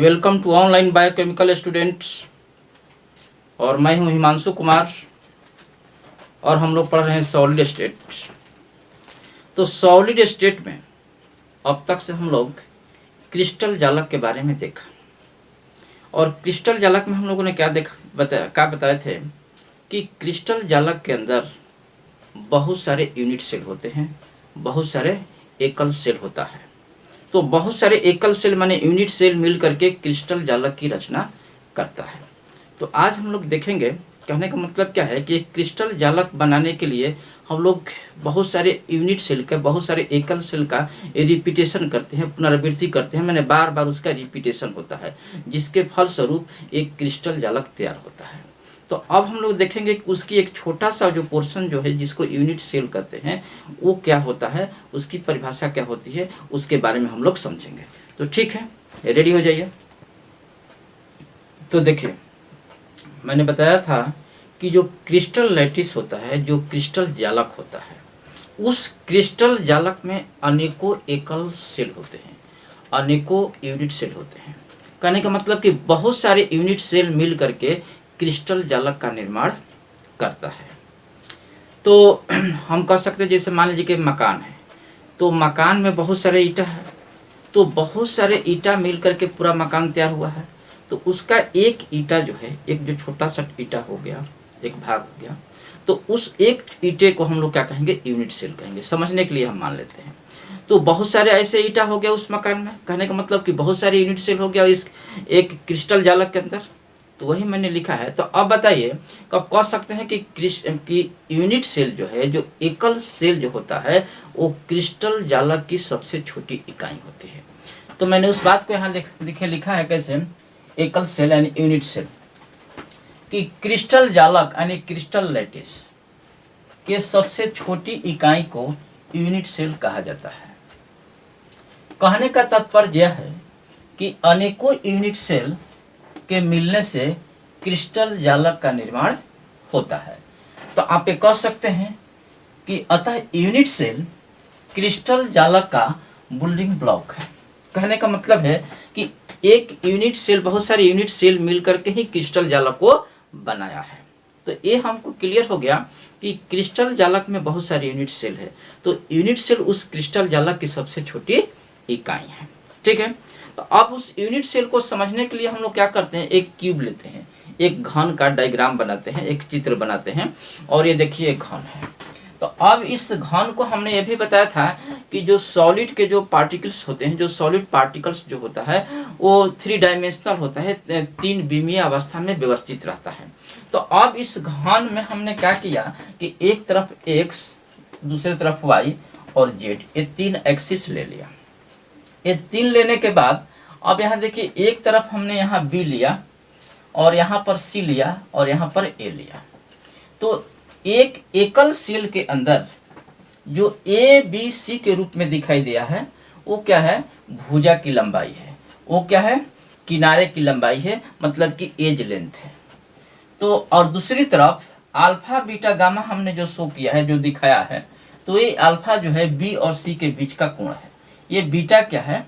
Welcome to online biochemical students. और मैं हूं हिमांशु कुमार और हम लोग पढ़ रहे हैं सॉलिड स्टेट। तो सॉलिड स्टेट में अब तक से हम लोग क्रिस्टल जालक के बारे में देखा। और क्रिस्टल जालक में हम लोगों ने क्या बताए थे कि क्रिस्टल जालक के अंदर बहुत सारे यूनिट सेल होते हैं, बहुत सारे एकल सेल होता है। तो बहुत सारे एकल सेल माने यूनिट सेल मिल करके क्रिस्टल जालक की रचना करता है। तो आज हम लोग देखेंगे, कहने का मतलब क्या है कि क्रिस्टल जालक बनाने के लिए हम लोग बहुत सारे यूनिट सेल का, बहुत सारे एकल सेल का रिपीटेशन करते हैं, पुनरावृत्ति करते हैं, मैंने बार बार उसका रिपीटेशन होता है, जिसके फलस्वरूप एक क्रिस्टल जालक तैयार होता है। तो अब हम लोग देखेंगे कि उसकी एक छोटा सा जो पोर्शन जो है जिसको यूनिट सेल कहते हैं वो क्या होता है, उसकी परिभाषा क्या होती है, उसके बारे में हम लोग समझेंगे। तो ठीक है, रेडी हो जाइए। तो देखिए, मैंने बताया था कि जो क्रिस्टल लैटिस होता है, जो क्रिस्टल जालक होता है, उस क्रिस्टल जालक में अनेकों एकल सेल होते हैं, अनेकों यूनिट सेल होते हैं। कहने का मतलब कि बहुत सारे यूनिट सेल मिल करके क्रिस्टल जालक का निर्माण करता है। तो हम कह सकते हैं जैसे मान लीजिए कि मकान है, तो मकान में बहुत सारे ईंटा है, तो बहुत सारे ईंटा मिल करके पूरा मकान तैयार हुआ है। तो उसका एक ईंटा जो है, एक जो छोटा सा ईंटा हो गया, एक भाग हो गया, तो उस एक ईंटे को हम लोग क्या कहेंगे, यूनिट सेल कहेंगे। समझने के लिए हम मान लेते हैं। तो बहुत सारे ऐसे ईंटा हो गया उस मकान में, कहने का मतलब कि बहुत सारे यूनिट सेल हो गया इस एक क्रिस्टल जालक के अंदर। तो वही मैंने लिखा है। तो अब बताइए, कब कह सकते हैं कि यूनिट सेल जो है, जो एकल सेल जो होता है, वो क्रिस्टल जालक की सबसे छोटी इकाई होती है। तो मैंने उस बात को यहाँ लिखा है कैसे, एकल सेल यानी यूनिट सेल कि क्रिस्टल जालक यानी क्रिस्टल लैटिस के सबसे छोटी इकाई को यूनिट सेल कहा जाता है। कहने का तात्पर्य यह है कि अनेकों यूनिट सेल के मिलने से क्रिस्टल जालक का निर्माण होता है। तो आप ये कह सकते हैं कि अतः यूनिट सेल क्रिस्टल जालक का बिल्डिंग ब्लॉक है। कहने का मतलब है कि एक यूनिट सेल, बहुत सारे यूनिट सेल मिल करके ही क्रिस्टल जालक को बनाया है। तो ये हमको क्लियर हो गया कि क्रिस्टल जालक में बहुत सारे यूनिट सेल है। तो यूनिट सेल उस क्रिस्टल जालक की सबसे छोटी इकाई है। ठीक है। तो अब उस यूनिट सेल को समझने के लिए हम लोग क्या करते हैं, एक क्यूब लेते हैं, एक घन का डायग्राम बनाते हैं, एक चित्र बनाते हैं। और ये देखिए एक घन है। तो अब इस घन को हमने ये भी बताया था कि जो सॉलिड के जो पार्टिकल्स होते हैं, जो सॉलिड पार्टिकल्स जो होता है वो 3 डायमेंशनल होता है, 3 विमीय अवस्था में व्यवस्थित रहता है। तो अब इस घन में हमने क्या किया कि एक तरफ x, दूसरी तरफ y और z, ये 3 एक्सिस ले लिया। ये 3 लेने के बाद अब यहाँ देखिए, एक तरफ हमने यहाँ b लिया और यहाँ पर c लिया और यहाँ पर a लिया। तो एक एकल सेल के अंदर जो a b c के रूप में दिखाई दिया है वो क्या है, भुजा की लंबाई है, वो क्या है, किनारे की लंबाई है, मतलब कि एज लेंथ है। तो और दूसरी तरफ अल्फा बीटा गामा हमने जो शो किया है, जो दिखाया है, तो ये अल्फा जो है b और c के बीच का कोण है, ये बीटा क्या है,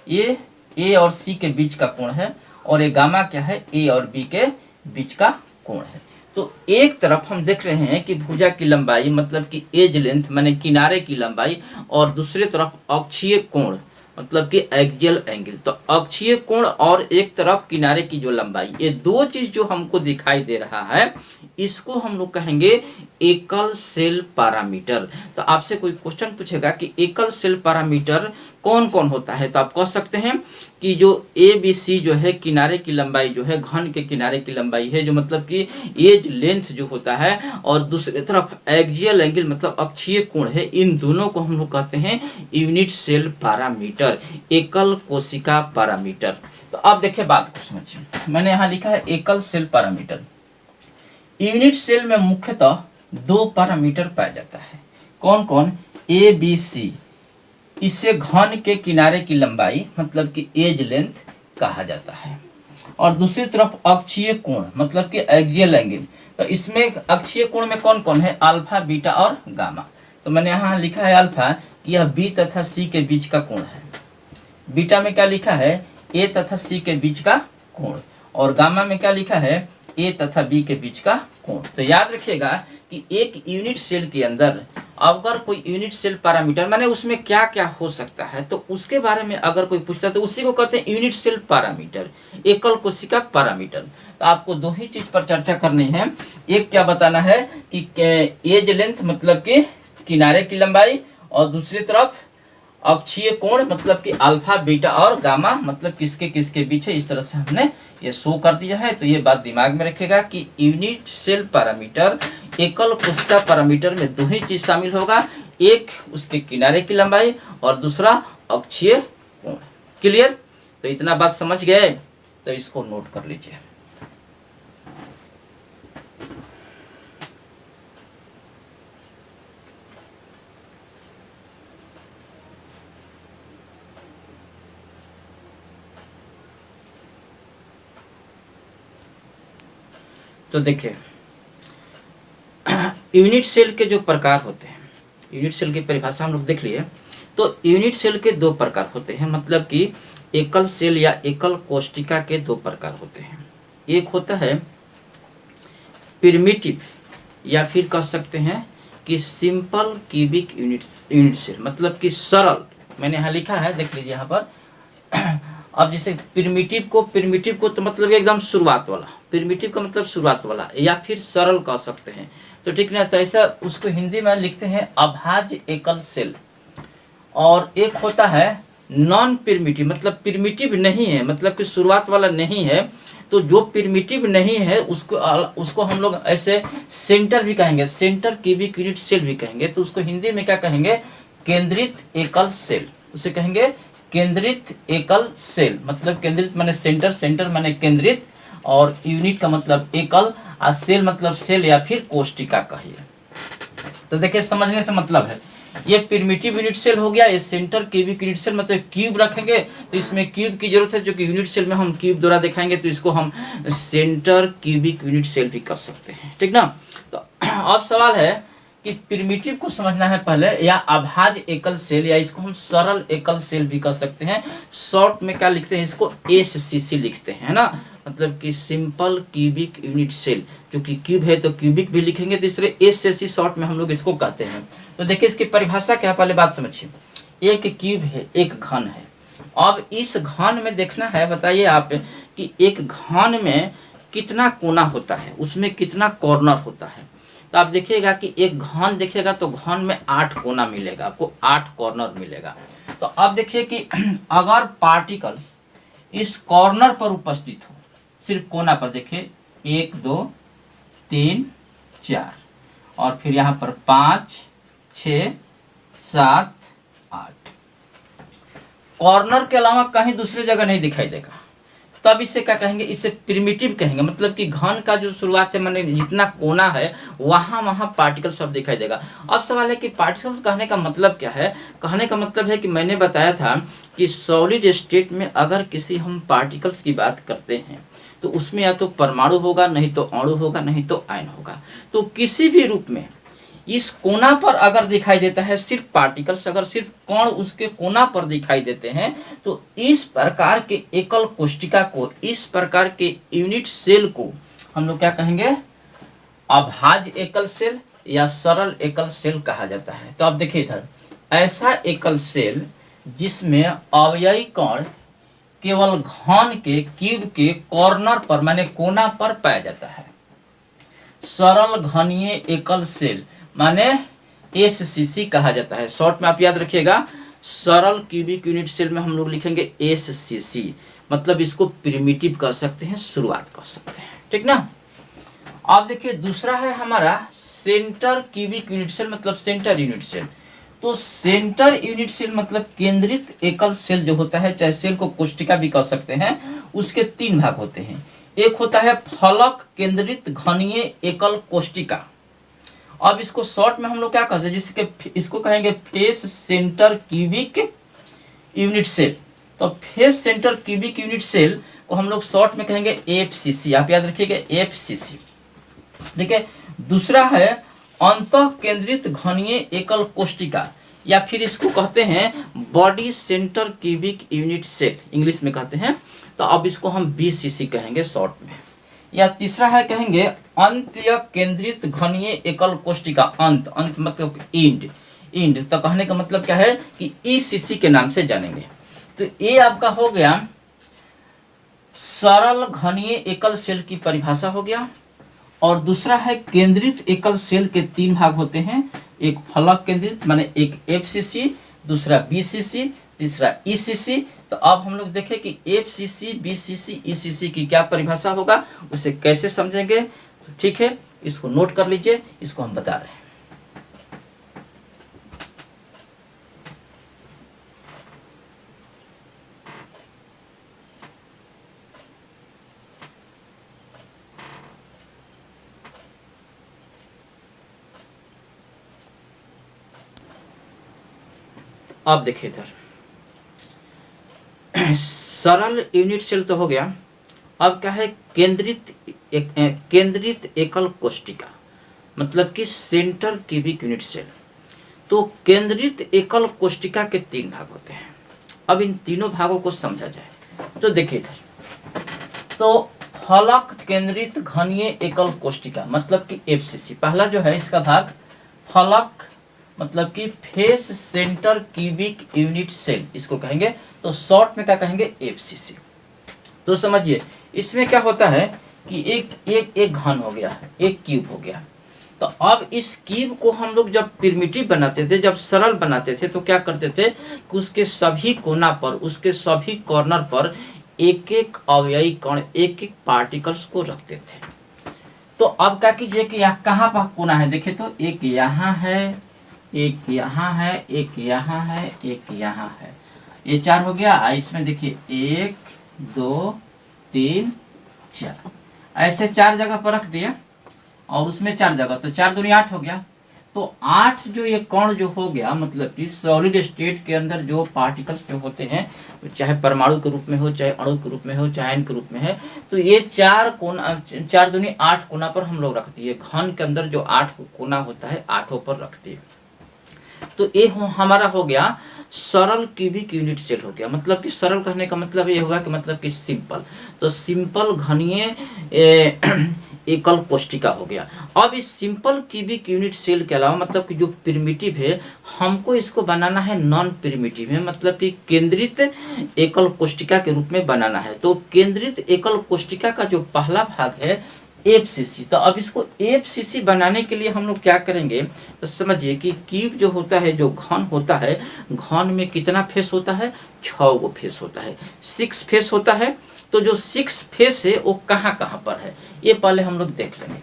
ये a और c के बीच का कोण है, और ये गामा क्या है, a और b के बीच का कोण है। तो एक तरफ हम देख रहे हैं कि भुजा की लंबाई मतलब कि एज लेंथ माने किनारे की लंबाई, और दूसरी तरफ अक्षीय कोण मतलब कि एक्सियल एंगल। तो अक्षीय कोण और एक तरफ किनारे की जो लंबाई, ये दो चीज जो हमको दिखाई दे रहा है, इसको हम लोग कहेंगे एकल सेल पैरामीटर। तो आपसे कोई क्वेश्चन पूछेगा कि एकल सेल पैरामीटर कौन कौन होता है, तो आप कह सकते हैं कि जो ए बी सी जो है, किनारे की लंबाई जो है, घन के किनारे की लंबाई है, जो मतलब कि एज लेंथ जो होता है, और दूसरी तरफ एक्सियल एंगल मतलब अक्षीय कोण है, इन दोनों को हम लोग कहते हैं यूनिट सेल पैरामीटर, एकल कोशिका पैरामीटर। तो अब देखिए बात को समझिए, मैंने यहाँ लिखा है एकल सेल पैरामीटर। यूनिट सेल में मुख्यतः 2 पैरामीटर पाया जाता है। कौन कौन, ए बी सी, इसे घन के किनारे की लंबाई मतलब कि एज लेंथ कहा जाता है, और दूसरी तरफ अक्षीय कोण मतलब कि एक्सियल एंगल। तो इसमें अक्षीय कोण में कौन कौन है, अल्फा बीटा और गामा। तो मैंने यहाँ लिखा है अल्फा कि यह बी तथा सी के बीच का कोण है। बीटा में क्या लिखा है, ए तथा सी के बीच का कोण, और गामा में क्या लिखा है, ए तथा बी के बीच का कोण। तो याद रखिएगा कि एक यूनिट सेल के अंदर अगर कोई यूनिट सेल पैरामीटर माने उसमें क्या क्या हो सकता है, तो उसके बारे में अगर कोई पूछता है तो उसी को कहते हैं यूनिट सेल पैरामीटर, एकल कोशिका पैरामीटर। तो आपको दो ही चीज पर चर्चा करनी है, एक क्या बताना है कि एज लेंथ मतलब कि किनारे की लंबाई, और दूसरी तरफ अक्षीय कोण मतलब कि अल्फा बीटा और गामा मतलब किसके किसके बीच है। इस तरह से हमने ये शो कर दिया है। तो ये बात दिमाग में रखेगा कि यूनिट सेल पैरामीटर एकल कोशिका पैरामीटर में दो ही चीज शामिल होगा, एक उसके किनारे की लंबाई और दूसरा अक्षीय कोण। क्लियर? तो इतना बात समझ गए, तो इसको नोट कर लीजिए। तो देखिए यूनिट सेल के जो प्रकार होते हैं, यूनिट सेल की परिभाषा हम लोग देख लिए। तो यूनिट सेल के दो प्रकार होते हैं, मतलब कि एकल सेल या एकल कोशिका के दो प्रकार होते हैं। एक होता है प्रिमिटिव या फिर कह सकते हैं कि सिंपल क्यूबिक यूनिट सेल, मतलब कि सरल। मैंने यहाँ लिखा है, देख लीजिए यहाँ पर। अब जैसे प्रिमिटिव को तो मतलब एकदम शुरुआत वाला, प्रिमिटिव का मतलब शुरुआत वाला, या फिर सरल कह सकते हैं। तो ठीक ना, तो ऐसा उसको हिंदी में लिखते हैं अभाज्य एकल सेल। और एक होता है नॉन प्रिमिटिव, मतलब प्रिमिटिव नहीं है, मतलब कि शुरुआत वाला नहीं है। तो जो प्रिमिटिव नहीं है उसको हम लोग ऐसे सेंटर भी कहेंगे, सेंटर क्यूबिक यूनिट सेल भी कहेंगे। तो उसको हिंदी में क्या कहेंगे, केंद्रित एकल सेल, उसे कहेंगे केंद्रित एकल सेल। मतलब केंद्रित माने सेंटर, सेंटर माने केंद्रित, और यूनिट का मतलब एकल, और सेल मतलब सेल या फिर कोशिका कहिए। तो देखिए समझने से मतलब है, ये प्रिमिटिव यूनिट सेल हो गया, ये सेंटर क्यूबिक यूनिट सेल, मतलब क्यूब रखेंगे तो इसमें क्यूब की जरूरत है, जो कि यूनिट सेल में हम क्यूब द्वारा दिखाएंगे, तो इसको हम सेंटर क्यूबिक यूनिट सेल भी कर सकते हैं। ठीक ना? तो अब सवाल है कि प्रिमिटिव को समझना है पहले, या अभाज्य एकल सेल, या इसको हम सरल एकल सेल भी कर सकते हैं। शॉर्ट में क्या लिखते हैं, इसको एससीसी लिखते हैं, है ना, मतलब कि सिंपल क्यूबिक यूनिट सेल। क्योंकि क्यूब है तो क्यूबिक भी लिखेंगे, तो इसलिए एससीसी शॉर्ट में हम लोग इसको कहते हैं। तो देखिए इसकी परिभाषा क्या है, पहले बात समझिए। एक क्यूब है, एक घन है। अब इस घन में देखना है, बताइए आप कि एक घन में कितना कोना होता है, उसमें कितना कॉर्नर होता है। तो आप देखिएगा कि एक घन देखिएगा तो घन में 8 कोना मिलेगा, आपको 8 कॉर्नर मिलेगा। तो अब देखिए कि अगर पार्टिकल इस कॉर्नर पर उपस्थित हो, सिर्फ कोना पर, देखिए 1 2 3 4, और फिर यहाँ पर 5 6 7 8, कॉर्नर के अलावा कहीं दूसरी जगह नहीं दिखाई देगा, तब इसे क्या कहेंगे, इसे प्रिमिटिव कहेंगे। मतलब कि घन का जो शुरुआत है, माने जितना कोना है वहां पार्टिकल सब दिखाई देगा। अब सवाल है कि पार्टिकल्स कहने का मतलब क्या है। कहने का मतलब है कि मैंने बताया था कि सॉलिड स्टेट में अगर किसी हम पार्टिकल्स की बात करते हैं तो उसमें या तो परमाणु होगा, नहीं तो अणु होगा, नहीं तो आयन होगा। तो किसी भी रूप में इस कोना पर अगर दिखाई देता है सिर्फ पार्टिकल्स, अगर सिर्फ कण उसके कोना पर दिखाई देते हैं, तो इस प्रकार के एकल कोशिका को, इस प्रकार के यूनिट सेल को हम लोग क्या कहेंगे, अभाज्य एकल सेल या सरल एकल सेल कहा जाता है। तो आप देखिए इधर, ऐसा एकल सेल जिसमें अवयवी कण केवल घन के क्यूब के कॉर्नर पर माने कोना पर पाया जाता है। सरल घनीय एकल सेल माने एससीसी कहा जाता है। शॉर्ट में आप याद रखिएगा, सरल क्यूबिक यूनिट सेल में हम लोग लिखेंगे एससीसी, मतलब इसको प्रिमिटिव कह सकते हैं, शुरुआत कह सकते हैं। ठीक ना? अब देखिए दूसरा है हमारा सेंटर क्यूबिक यूनिट सेल, मतलब सेंटर यूनिट सेल। तो सेंटर यूनिट सेल मतलब केंद्रित एकल सेल जो होता है, चाहे सेल को कोशिका भी कह सकते हैं, उसके 3 भाग होते हैं। एक होता है फलक केंद्रित घनीय एकल कोशिका। अब इसको शॉर्ट में हम लोग क्या कहते हैं, जैसे कि इसको कहेंगे face centre cubic unit cell. तो face centre cubic unit cell को हम लोग शॉर्ट में कहेंगे एफसीसी, आप याद रखिएगा एफसीसी। देखिए दूसरा है अंतः केंद्रित घनीय एकल कोशिका। या फिर इसको कहते हैं body centre cubic unit cell, English में कहते हैं। तो अब इसको हम बीसीसी कहेंगे शॉर्ट में। या तीसरा है कहेंगे अंत्य केंद्रित घनीय एकल कोशिका, अंत, अंत मतलब इंड, इंड तो कहने का मतलब क्या है कि ईसीसी के नाम से जानेंगे। तो ये आपका हो गया सरल घनीय एकल सेल की परिभाषा हो गया। और दूसरा है केंद्रित एकल सेल के 3 भाग होते हैं, एक फलक केंद्रित माने एक एफसीसी, दूसरा बीसीसी, तीसरा ईसीसी। तो अब हम लोग देखें कि एफसीसी, बीसीसी, ईसीसी की क्या परिभाषा होगा, उसे कैसे समझेंगे। ठीक है, इसको नोट कर लीजिए, इसको हम बता रहे हैं। अब देखिए इधर सरल यूनिट सेल तो हो गया। अब क्या है केंद्रित एकल कोशिका, मतलब कि सेंटर क्यूबिक यूनिट सेल। तो केंद्रित एकल कोशिका के 3 भाग होते हैं। अब इन तीनों भागों को समझा जाए तो देखिए इधर, तो फलक केंद्रित घनीय एकल कोशिका मतलब कि एफसीसी, पहला जो है इसका भाग फलक मतलब कि face centre cubic unit cell, इसको कहेंगे। तो शॉर्ट में क्या कहेंगे, एफसीसी। तो समझिए इसमें क्या होता है कि एक घन हो गया, एक क्यूब हो गया। तो अब इस क्यूब को हम लोग जब प्रिमिटिव बनाते थे, जब सरल बनाते थे, तो क्या करते थे कि उसके सभी कोना पर, उसके सभी कॉर्नर पर एक एक अवयवी कण, एक एक पार्टिकल्स को रखते थे। तो अब क्या कीजिए कि यहाँ कहाँ पर कोना है, देखिए तो एक यहाँ है, एक यहाँ है, एक यहाँ है, एक यहाँ है, ये 4 हो गया। इसमें देखिए 1 2 3 4, ऐसे 4 जगह पर रख दिया और उसमें 4 जगह, तो 4 दूनी 8 हो गया। तो 8 जो ये कण जो हो गया, मतलब कि सॉलिड स्टेट के अंदर जो पार्टिकल्स जो होते हैं, चाहे परमाणु के रूप में हो, चाहे अणु के रूप में हो, चाहे आयन के रूप में है, तो ये 4 कोना, 4 दूनी 8 कोना पर हम लोग रख दिए। घन के अंदर जो 8 कोना होता है, 8 पर रख दिए। तो ये हमारा हो गया सरल क्यूबिक यूनिट सेल हो गया। मतलब कि सरल कहने का मतलब ये होगा कि मतलब कि सिंपल, तो सिंपल घनीय एकल कोशिका हो गया। अब इस सिंपल क्यूबिक यूनिट सेल के अलावा मतलब कि जो प्रिमिटिव है, हमको इसको बनाना है नॉन प्रिमिटिव है, मतलब कि केंद्रित एकल कोशिका के रूप में बनाना है। तो केंद्रित एकल कोशिका का जो पहला भाग है एफसीसी, तो अब इसको एफसीसी बनाने के लिए हम लोग क्या करेंगे, तो समझिए कि क्यूब जो होता है, जो घन होता है, घन में कितना फेस होता है, 6 गो फेस होता है, 6 फेस होता है। तो जो 6 फेस है वो कहाँ कहाँ पर है, ये पहले हम लोग देख लेंगे।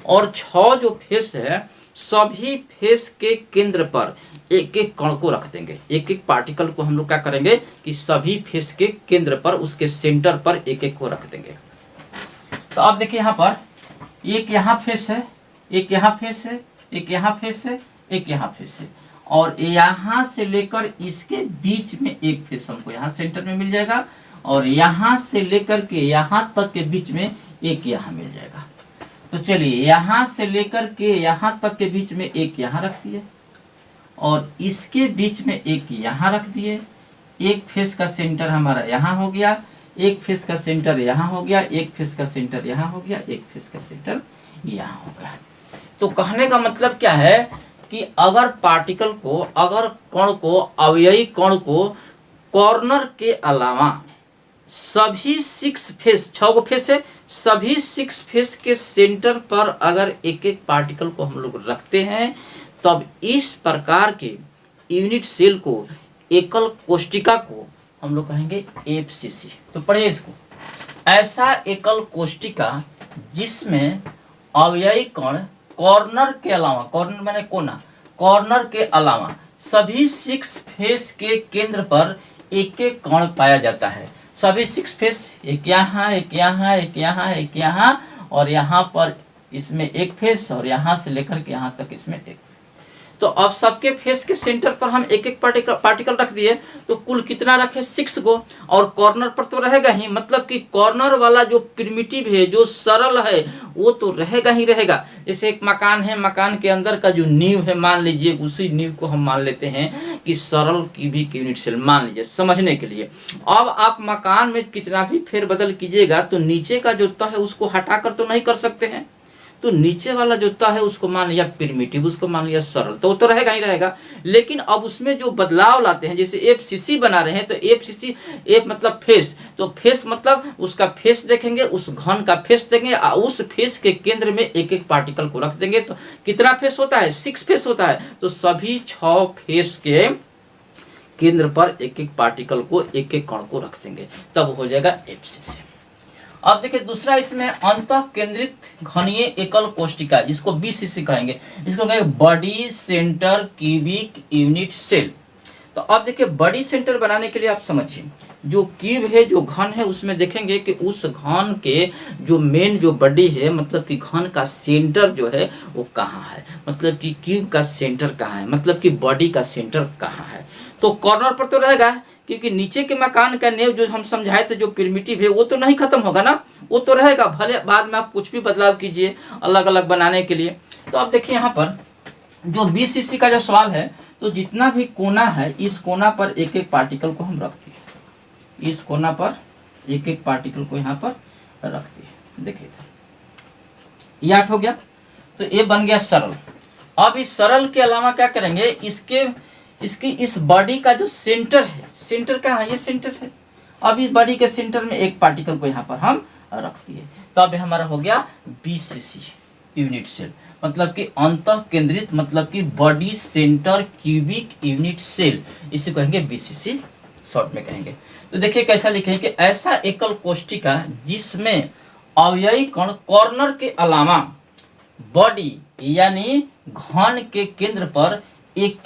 और 6 जो फेस है, सभी फेस के केंद्र पर एक एक कण को रख देंगे, एक एक पार्टिकल को हम लोग क्या करेंगे कि सभी फेस के केंद्र पर, उसके सेंटर पर एक एक को रख देंगे। तो अब देखिए यहाँ पर एक यहाँ फेस है, एक यहाँ फेस है, एक यहाँ फेस है, एक यहाँ फेस है, और यहाँ से लेकर इसके बीच में एक फेस हमको यहाँ सेंटर में मिल जाएगा, और यहाँ से लेकर के यहाँ तक के बीच में एक यहाँ मिल जाएगा। तो चलिए यहाँ से लेकर के यहाँ तक के बीच में एक यहाँ रख दिए, और इसके बीच में एक यहाँ रख दिए। एक फेस का सेंटर हमारा यहाँ हो गया, एक फेस का सेंटर यहाँ हो गया, एक फेस का सेंटर यहाँ हो गया, एक फेस का सेंटर यहाँ हो गया। तो कहने का मतलब क्या है कि अगर पार्टिकल को, अगर कण को, अवयवी कण को कॉर्नर के अलावा सभी 6 फेस, 6 गो फेस है, सभी 6 फेस के सेंटर पर अगर एक एक पार्टिकल को हम लोग रखते हैं, तब इस प्रकार के यूनिट सेल को, एकल कोशिका को हम लोग कहेंगे एफसीसी। तो पढ़िए इसको, ऐसा एकल कोशिका जिसमें अवयवी कण कॉर्नर के अलावा, कॉर्नर माने कोना, कॉर्नर के अलावा सभी 6 फेस के केंद्र पर एक एक कण पाया जाता है। सभी 6 फेस, एक यहाँ, एक यहाँ, एक यहाँ, एक यहाँ, और यहाँ पर इसमें एक फेस, और यहाँ से लेकर के यहाँ तक इसमें एक। तो अब सबके फेस के सेंटर पर हम एक एक पार्टिकल रख दिए, तो कुल कितना रखे, 6 गो, और कॉर्नर पर तो रहेगा ही, मतलब कि कॉर्नर वाला जो प्रिमिटिव है, जो सरल है, वो तो रहेगा ही रहेगा। जैसे एक मकान है, मकान के अंदर का जो नींव है मान लीजिए, उसी नींव को हम मान लेते हैं कि सरल क्यूबिक यूनिट सेल मान लीजिए समझने के लिए। अब आप मकान में कितना भी फेरबदल कीजिएगा तो नीचे का जो तह है उसको हटाकर तो नहीं कर सकते हैं, तो नीचे वाला जो तह है उसको मान लिया प्रिमिटिव, उसको मान लिया सरल, तो वो तो रहेगा ही रहेगा। लेकिन अब उसमें जो बदलाव लाते हैं, जैसे एफसीसी बना रहे हैं तो एफसीसी, एफ मतलब फेस, तो फेस मतलब उसका फेस देखेंगे, उस घन का फेस देंगे और उस फेस के केंद्र में एक एक पार्टिकल को रख देंगे। तो कितना फेस होता है? 6 फेस होता है। तो सभी 6 फेस के केंद्र पर एक एक पार्टिकल को, एक एक कण को रख देंगे, तब हो जाएगा एफसीसी। अब देखिए दूसरा इसमें अंतः केंद्रित घनीय एकल कोशिका, जिसको बीसीसी कहेंगे, इसको कहेंगे body centre cubic unit cell. तो अब देखिए बॉडी सेंटर बनाने के लिए आप समझिए, जो क्यूब है, जो घन है, उसमें देखेंगे कि उस घन के जो मेन जो बॉडी है, मतलब कि घन का सेंटर जो है वो कहाँ है, मतलब कि क्यूब का सेंटर कहाँ है, मतलब कि बॉडी का सेंटर कहाँ है। तो कॉर्नर पर तो रहेगा, क्योंकि नीचे के मकान का नेव जो हम समझाए थे, जो प्रिमिटिव है, वो तो नहीं खत्म होगा ना, वो तो रहेगा, भले बाद में आप कुछ भी बदलाव कीजिए अलग अलग बनाने के लिए। तो आप देखिए यहाँ पर जो बीसीसी का जो सवाल है, तो जितना भी कोना है, इस कोना पर एक एक पार्टिकल को हम रखते हैं, इस कोना पर एक एक पार्टिकल को यहाँ पर रखते हैं। देखिए ये 8 हो गया, तो ये बन गया सरल। अब इस सरल के अलावा क्या करेंगे, इसकी इस बॉडी का जो सेंटर है, सेंटर कहाँ है, ये सेंटर है। अब इस बॉडी के सेंटर में एक पार्टिकल को यहाँ पर हम रख दिए, तो अब हमारा हो गया बीसीसी यूनिट सेल, मतलब कि अंतः केंद्रित, मतलब कि body centre cubic unit cell, इसे कहेंगे बीसीसी शॉर्ट में कहेंगे। तो देखिए कैसा लिखेंगे कि ऐसा एकल कोशिका जिसमें अवयवी कण कॉर्नर के अलावा बॉडी यानी घन के केंद्र पर एक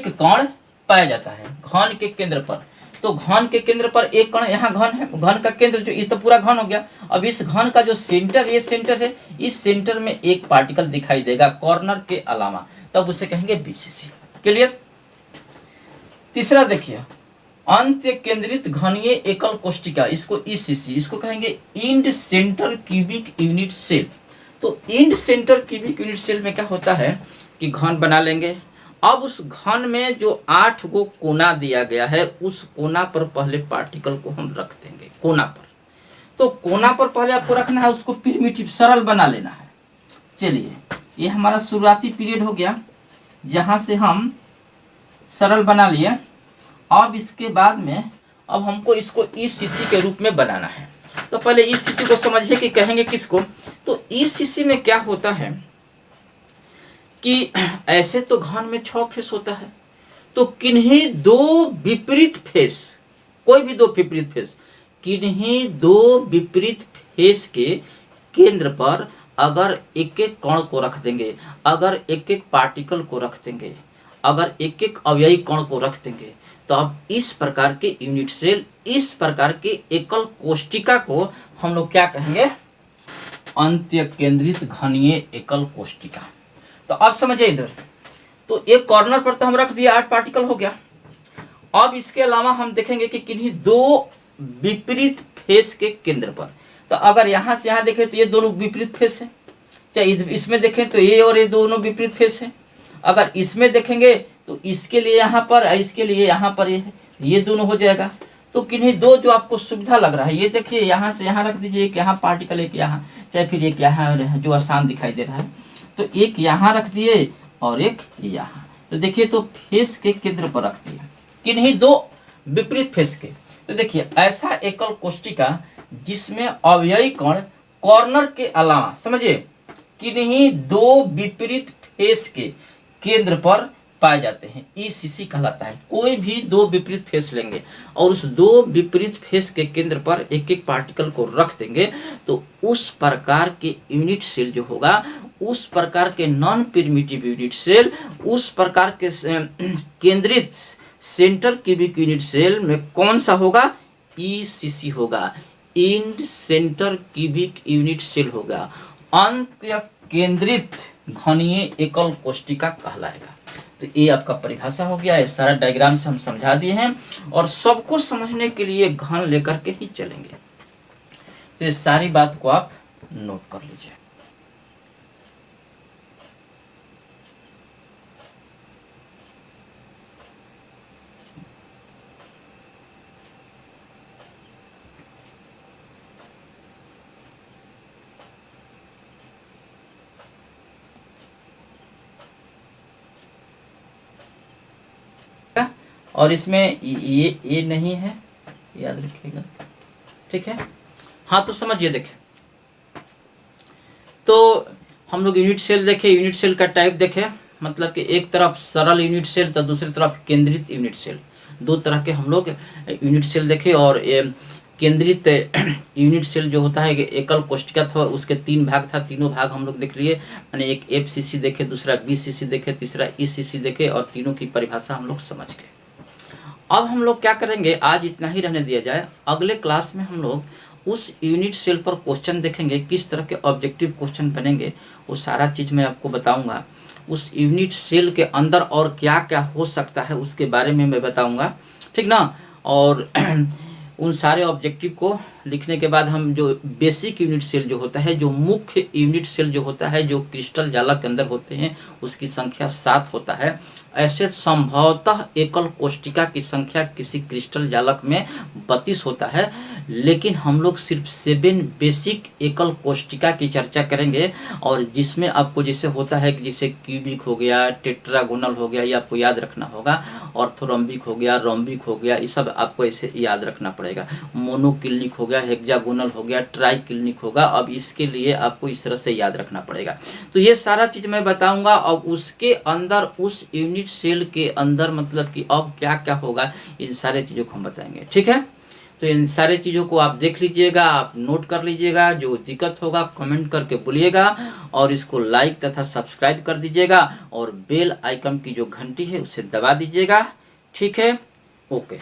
कण पाया जाता है, घन के केंद्र पर। तो घन के केंद्र पर एक कण, यहाँ घन है, घन का केंद्र जो, ये तो पूरा घन हो गया। अब इस घन का जो सेंटर, ये सेंटर है, इस सेंटर में एक पार्टिकल दिखाई देगा कॉर्नर के अलावा, तब उसे कहेंगे बीसीसी। क्लियर? तीसरा देखिए, अंत्य केंद्रित घनीय एकल कोशिका, इसको ईसीसी, इसको कहेंगे end centre cubic unit cell. तो end centre cubic unit cell में क्या होता है कि घन बना लेंगे। अब उस घन में जो 8 गो कोना दिया गया है, उस कोना पर पहले पार्टिकल को हम रख देंगे, कोना पर। तो कोना पर पहले आपको रखना है, उसको प्रिमिटिव सरल बना लेना है। चलिए ये हमारा शुरुआती पीरियड हो गया, जहाँ से हम सरल बना लिए। अब इसके बाद में अब हमको इसको ईसीसी के रूप में बनाना है। तो पहले ईसीसी को समझिए कि कहेंगे किसको। तो ईसीसी में क्या होता है कि ऐसे तो घन में 6 फेस होता है, तो किन्हीं 2 विपरीत फेस, कोई भी 2 विपरीत फेस, किन्हीं 2 विपरीत फेस के केंद्र पर अगर एक एक कण को रख देंगे, अगर एक एक पार्टिकल को रख देंगे, अगर एक एक अवयवी कण को रख देंगे, तो अब इस प्रकार के यूनिट सेल, इस प्रकार के एकल कोशिका को हम लोग क्या कहेंगे, अंत्य केंद्रित घनीय एकल कोशिका। तो अब समझिए इधर, तो एक कॉर्नर पर तो हम रख दिया, 8 पार्टिकल हो गया। अब इसके अलावा हम देखेंगे कि किन्हीं 2 विपरीत फेस के केंद्र पर, तो अगर यहाँ से यहाँ देखें तो ये दोनों विपरीत फेस है, चाहे इसमें देखें तो ये और ये दोनों विपरीत फेस है। अगर इसमें देखेंगे तो इसके लिए यहाँ पर, इसके लिए यहाँ पर ये है, ये दोनों हो जाएगा। तो किन्हीं 2 जो आपको सुविधा लग रहा है, ये देखिए यहाँ से यहाँ रख दीजिए, एक यहाँ पार्टिकल, एक यहाँ, चाहे फिर एक यहाँ जो आसान दिखाई दे रहा है, तो एक यहाँ रख दिए और एक यहाँ। तो देखिए तो फेस के केंद्र पर रख दिए, किन्हीं 2 विपरीत फेस के। तो देखिए ऐसा एकल कोशिका जिसमें अवयवी कण कॉर्नर के अलावा, समझिए, किन्हीं 2 विपरीत फेस के केंद्र पर पाए जाते हैं, ईसीसी कहलाता है। कोई भी 2 विपरीत फेस लेंगे और उस 2 विपरीत फेस के केंद्र पर एक एक पार्टिकल को रख देंगे, तो उस प्रकार के यूनिट सेल जो होगा, उस प्रकार के नॉन प्रिमिटिव यूनिट सेल, उस प्रकार के केंद्रित सेंटर क्यूबिक यूनिट सेल में कौन सा होगा, ईसीसी होगा, end centre cubic unit cell होगा, अंत्य केंद्रित घनीय एकल कोशिका कहलाएगा। तो ये आपका परिभाषा हो गया। ये सारा डायग्राम से हम समझा दिए हैं और सबको समझने के लिए घन लेकर के ही चलेंगे। तो ये सारी बात को आप नोट कर लीजिए। और इसमें ये नहीं है, याद रखिएगा, ठीक है। हाँ तो समझिए, देखें तो हम लोग यूनिट सेल देखे, यूनिट सेल का टाइप देखे, मतलब कि एक तरफ सरल यूनिट सेल तो दूसरी तरफ केंद्रित यूनिट सेल, दो तरह के हम लोग यूनिट सेल देखे। और केंद्रित यूनिट सेल जो होता है एकल कोष्ठिका था, उसके 3 भाग था, तीनों भाग हम लोग देख लिए, यानी एक FCC देखे, दूसरा BCC देखे, तीसरा ECC देखे, और तीनों की परिभाषा हम लोग समझ गए। अब हम लोग क्या करेंगे, आज इतना ही रहने दिया जाए, अगले क्लास में हम लोग उस यूनिट सेल पर क्वेश्चन देखेंगे, किस तरह के ऑब्जेक्टिव क्वेश्चन बनेंगे, वो सारा चीज़ मैं आपको बताऊंगा। उस यूनिट सेल के अंदर और क्या क्या हो सकता है उसके बारे में मैं बताऊंगा, ठीक ना। और उन सारे ऑब्जेक्टिव को लिखने के बाद हम जो बेसिक यूनिट सेल जो होता है, जो मुख्य यूनिट सेल जो होता है, जो क्रिस्टल जालक के अंदर होते हैं, उसकी संख्या 7 होता है। ऐसे संभवतः एकल कोष्ठिका की संख्या किसी क्रिस्टल जालक में 32 होता है, लेकिन हम लोग सिर्फ 7 बेसिक एकल कोष्ठिका की चर्चा करेंगे, और जिसमें आपको जैसे होता है कि जैसे क्यूबिक हो गया, टेट्रागोनल हो गया, ये आपको याद रखना होगा, ऑर्थोरम्बिक हो गया, रोम्बिक हो गया, ये सब आपको ऐसे याद रखना पड़ेगा, मोनोक्लिनिक हो गया, हेक्सागोनल हो गया, ट्राइक्लिनिक होगा। अब इसके लिए आपको इस तरह से याद रखना पड़ेगा। तो ये सारा चीज़ मैं बताऊंगा। अब उसके अंदर, उस यूनिट सेल के अंदर, मतलब कि अब क्या क्या होगा, इन सारे चीज़ों को हम बताएंगे, ठीक है। तो इन सारे चीज़ों को आप देख लीजिएगा, आप नोट कर लीजिएगा, जो दिक्कत होगा कमेंट करके बोलिएगा, और इसको लाइक तथा सब्सक्राइब कर दीजिएगा, और बेल आइकन की जो घंटी है उसे दबा दीजिएगा, ठीक है। ओके।